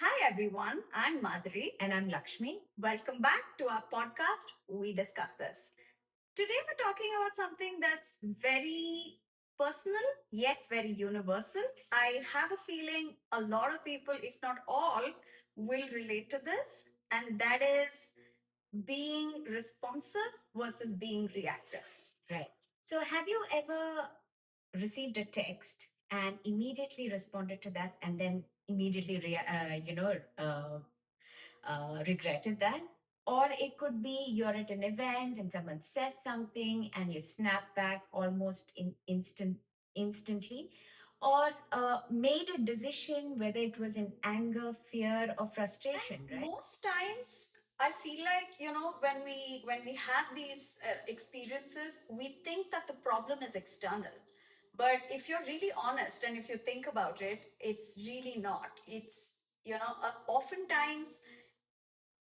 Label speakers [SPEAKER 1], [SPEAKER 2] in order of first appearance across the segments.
[SPEAKER 1] Hi everyone, I'm Madhuri.
[SPEAKER 2] And I'm Lakshmi.
[SPEAKER 1] Welcome back to our podcast. We discuss this. Today we're talking about something that's very personal yet very universal. I have a feeling a lot of people, if not all, will relate to this, and that is being responsive versus being reactive.
[SPEAKER 2] Right. So, have you ever received a text and immediately responded to that, and then immediately, regretted that? Or it could be you're at an event and someone says something and you snap back almost instantly, or made a decision whether it was in anger, fear, or frustration.
[SPEAKER 1] And
[SPEAKER 2] Right.
[SPEAKER 1] most times I feel like, when we have these experiences, we think that the problem is external. But if you're really honest and if you think about it, it's really not. It's, oftentimes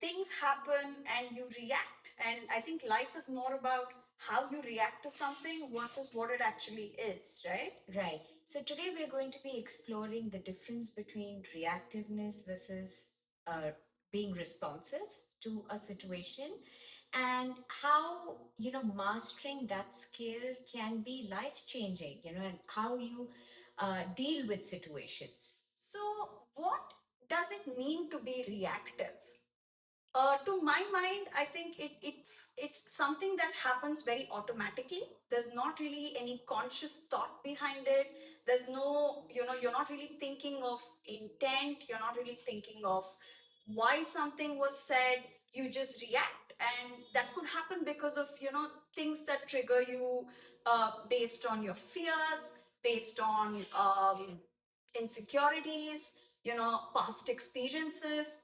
[SPEAKER 1] things happen and you react. And I think life is more about how you react to something versus what it actually is, right?
[SPEAKER 2] Right. So today we're going to be exploring the difference between reactiveness versus being responsive to a situation, and how mastering that skill can be life changing. And how you deal with situations.
[SPEAKER 1] So, what does it mean to be reactive? To my mind, I think it's something that happens very automatically. There's not really any conscious thought behind it. There's no, you're not really thinking of intent. You're not really thinking of why something was said. You just react, and that could happen because of things that trigger you based on your fears, based on insecurities, past experiences,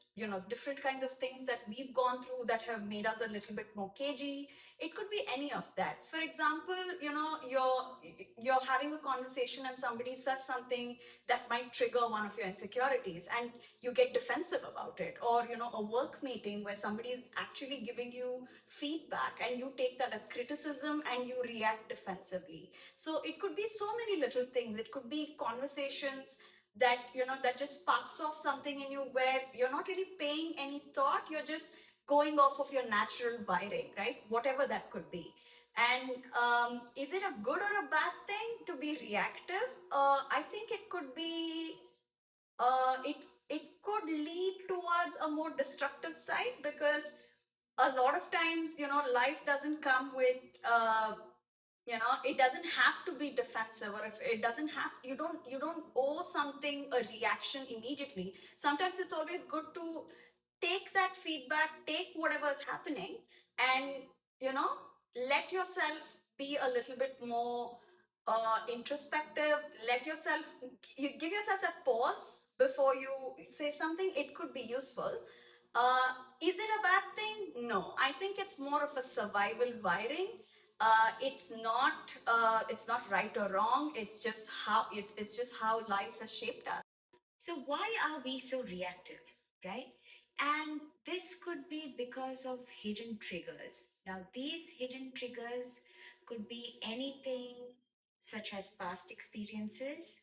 [SPEAKER 1] different kinds of things that we've gone through that have made us a little bit more cagey. It could be any of that. For example, you're having a conversation and somebody says something that might trigger one of your insecurities, and you get defensive about it. Or a work meeting where somebody is actually giving you feedback and you take that as criticism and you react defensively. So it could be so many little things. It could be conversations that that just sparks off something in you where you're not really paying any thought. You're just going off of your natural wiring, right? Whatever that could be. And is it a good or a bad thing to be reactive? I think it could be it could lead towards a more destructive side, because a lot of times life doesn't come with it doesn't have to be defensive, or if it doesn't have, you don't owe something a reaction immediately. Sometimes it's always good to take that feedback, take whatever is happening, and you know let yourself be a little bit more introspective. Let yourself, you give yourself that pause before you say something. It could be useful. uh, is it a bad thing? No, I think it's more of a survival wiring. It's not right or wrong. It's just how life has shaped us.
[SPEAKER 2] So, why are we so reactive, right? And this could be because of hidden triggers. Now, these hidden triggers could be anything such as past experiences,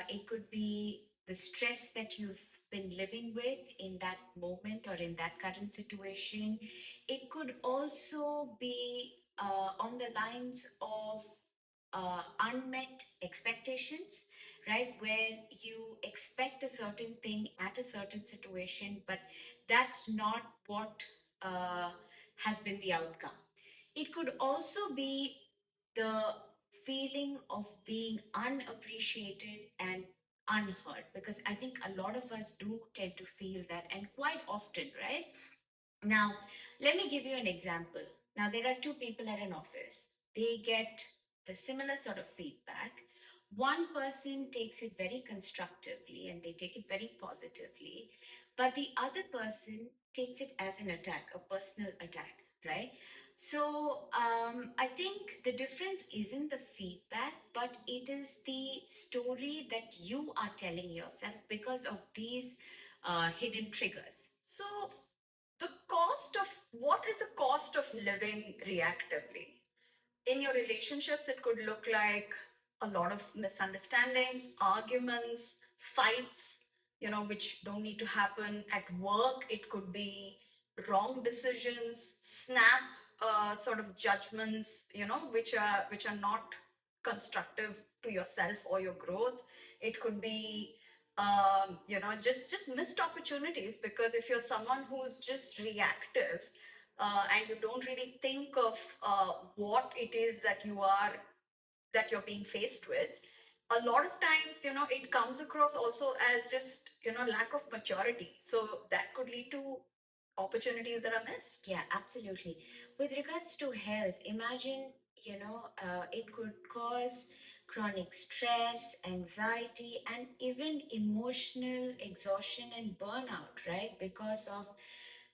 [SPEAKER 2] it could be the stress that you've been living with in that moment or in that current situation. It could also be on the lines of unmet expectations, right? Where you expect a certain thing at a certain situation, but that's not what has been the outcome. It could also be the feeling of being unappreciated and unheard, because I think a lot of us do tend to feel that, and quite often, right? Now, let me give you an example. Now, there are two people at an office. They get the similar sort of feedback. One person takes it very constructively and they take it very positively, but the other person takes it as an attack, a personal attack, right? So, I think the difference isn't the feedback, but it is the story that you are telling yourself because of these hidden triggers.
[SPEAKER 1] So, the cost of what is the cost of living reactively? In your relationships, it could look like a lot of misunderstandings, arguments, fights. which don't need to happen at work. It could be wrong decisions, snap sort of judgments, which are not constructive to yourself or your growth. It could be just missed opportunities, because if you're someone who's just reactive, and you don't really think of what it is that you're being faced with, a lot of times, it comes across also as just, lack of maturity. So that could lead to opportunities that are missed.
[SPEAKER 2] Yeah, absolutely. With regards to health, imagine, it could cause chronic stress, anxiety, and even emotional exhaustion and burnout, right? Because of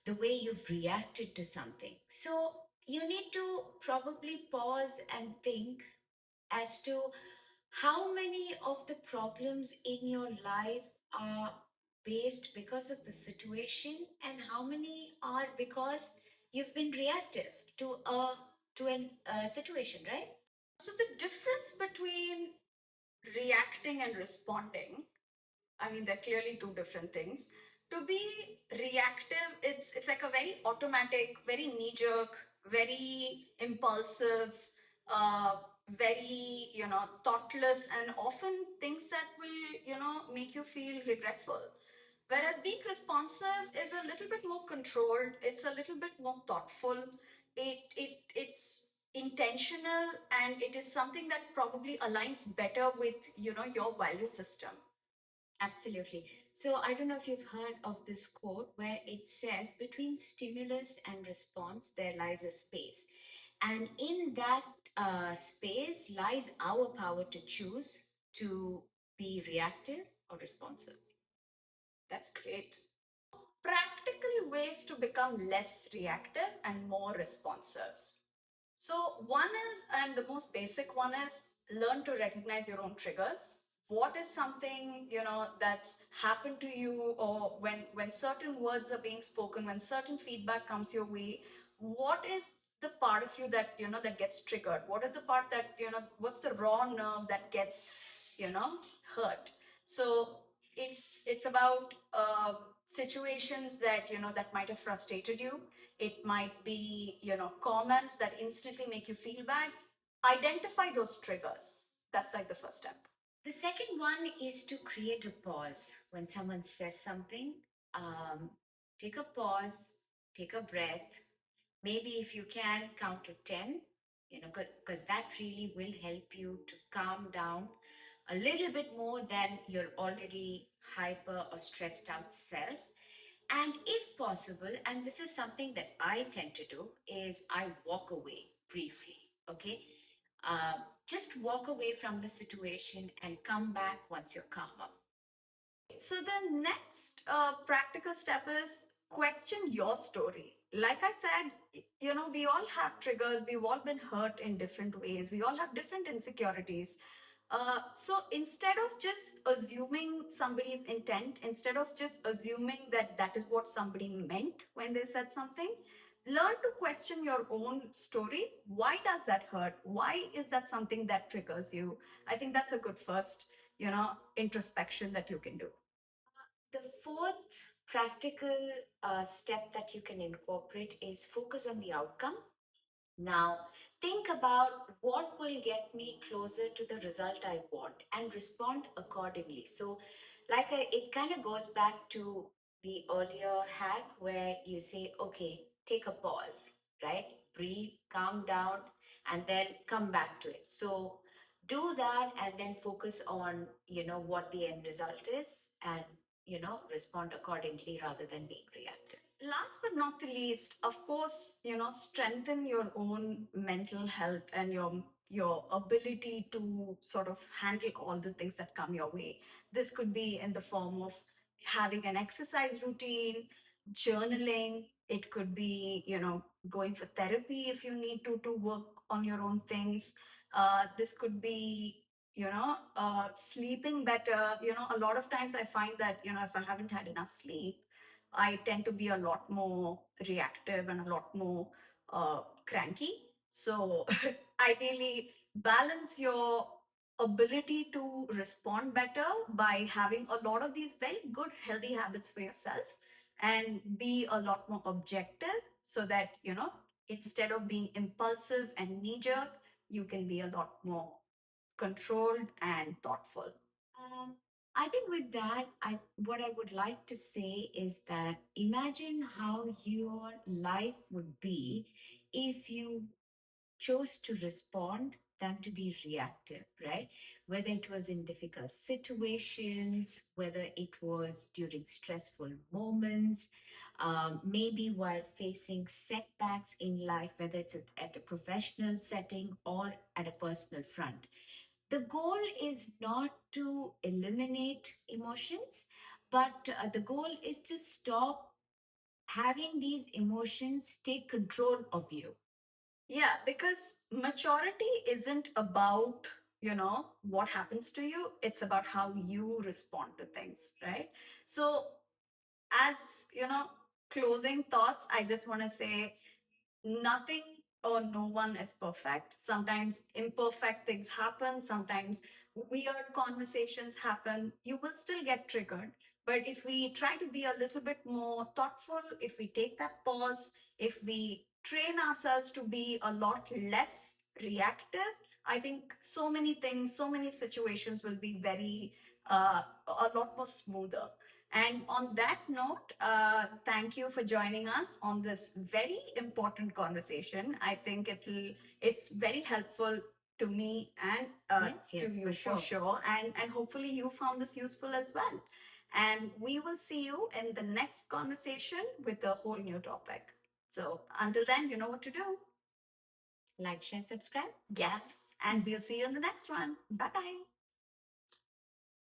[SPEAKER 2] the way you've reacted to something. So you need to probably pause and think as to how many of the problems in your life are based because of the situation, and how many are because you've been reactive to a situation, right?
[SPEAKER 1] So the difference between reacting and responding, I mean, they're clearly two different things. To be reactive, it's like a very automatic, very knee-jerk, very impulsive, uh, very thoughtless, and often things that will make you feel regretful. Whereas being responsive is a little bit more controlled. It's a little bit more thoughtful. It's intentional, and it is something that probably aligns better with your value system.
[SPEAKER 2] Absolutely. So I don't know if you've heard of this quote where it says, between stimulus and response, there lies a space. And in that space lies our power to choose to be reactive or responsive.
[SPEAKER 1] That's great. Practical ways to become less reactive and more responsive. So, one is, and the most basic one is, learn to recognize your own triggers. What is something that's happened to you, or when certain words are being spoken, when certain feedback comes your way, what is the part of you that that gets triggered? What is the part that what's the raw nerve that gets hurt? So it's about situations that that might have frustrated you. It might be comments that instantly make you feel bad. Identify those triggers. That's like the first step.
[SPEAKER 2] The second one is to create a pause when someone says something. Um, Take a pause, take a breath. Maybe if you can count to 10, because that really will help you to calm down a little bit more than your already hyper or stressed out self. And if possible, and this is something that I tend to do, is I walk away briefly. Okay. Just walk away from the situation and come back once you're calmer.
[SPEAKER 1] So the next practical step is question your story. Like I said, we all have triggers. We've all been hurt in different ways. We all have different insecurities. So instead of just assuming somebody's intent, instead of just assuming that that is what somebody meant when they said something, learn to question your own story. Why does that hurt? Why is that something that triggers you? I think that's a good first, introspection that you can do.
[SPEAKER 2] The fourth practical step that you can incorporate is focus on the outcome. Now, think about what will get me closer to the result I want and respond accordingly. So, it kind of goes back to the earlier hack where you say, okay, take a pause, right? Breathe, calm down, and then come back to it. So, do that and then focus on, what the end result is, and, respond accordingly rather than being reactive.
[SPEAKER 1] Last but not the least, of course, strengthen your own mental health and your ability to sort of handle all the things that come your way. This could be in the form of having an exercise routine, journaling. It could be going for therapy if you need to work on your own things. This could be sleeping better. A lot of times I find that if I haven't had enough sleep, I tend to be a lot more reactive and a lot more cranky. So ideally, balance your ability to respond better by having a lot of these very good healthy habits for yourself and be a lot more objective so that instead of being impulsive and knee jerk, you can be a lot more controlled and thoughtful.
[SPEAKER 2] Um, I think with that, what I would like to say is that imagine how your life would be if you chose to respond than to be reactive, right? Whether it was in difficult situations, whether it was during stressful moments, maybe while facing setbacks in life, whether it's at a professional setting or at a personal front. The goal is not to eliminate emotions, but the goal is to stop having these emotions take control of you.
[SPEAKER 1] Yeah, because maturity isn't about, what happens to you. It's about how you respond to things, right? So, as, you know, closing thoughts, I just want to say nothing or no one is perfect. Sometimes imperfect things happen, sometimes weird conversations happen. You will still get triggered. But if we try to be a little bit more thoughtful, if we take that pause, if we train ourselves to be a lot less reactive, I think so many things, so many situations will be a lot more smoother. And on that note, thank you for joining us on this very important conversation. I think it's very helpful to me and
[SPEAKER 2] Yes,
[SPEAKER 1] to
[SPEAKER 2] yes,
[SPEAKER 1] you
[SPEAKER 2] for
[SPEAKER 1] for
[SPEAKER 2] sure.
[SPEAKER 1] sure. And hopefully you found this useful as well. And we will see you in the next conversation with a whole new topic. So until then, you know what to do.
[SPEAKER 2] Like, share, subscribe.
[SPEAKER 1] Yes. And we'll see you in the next one. Bye bye.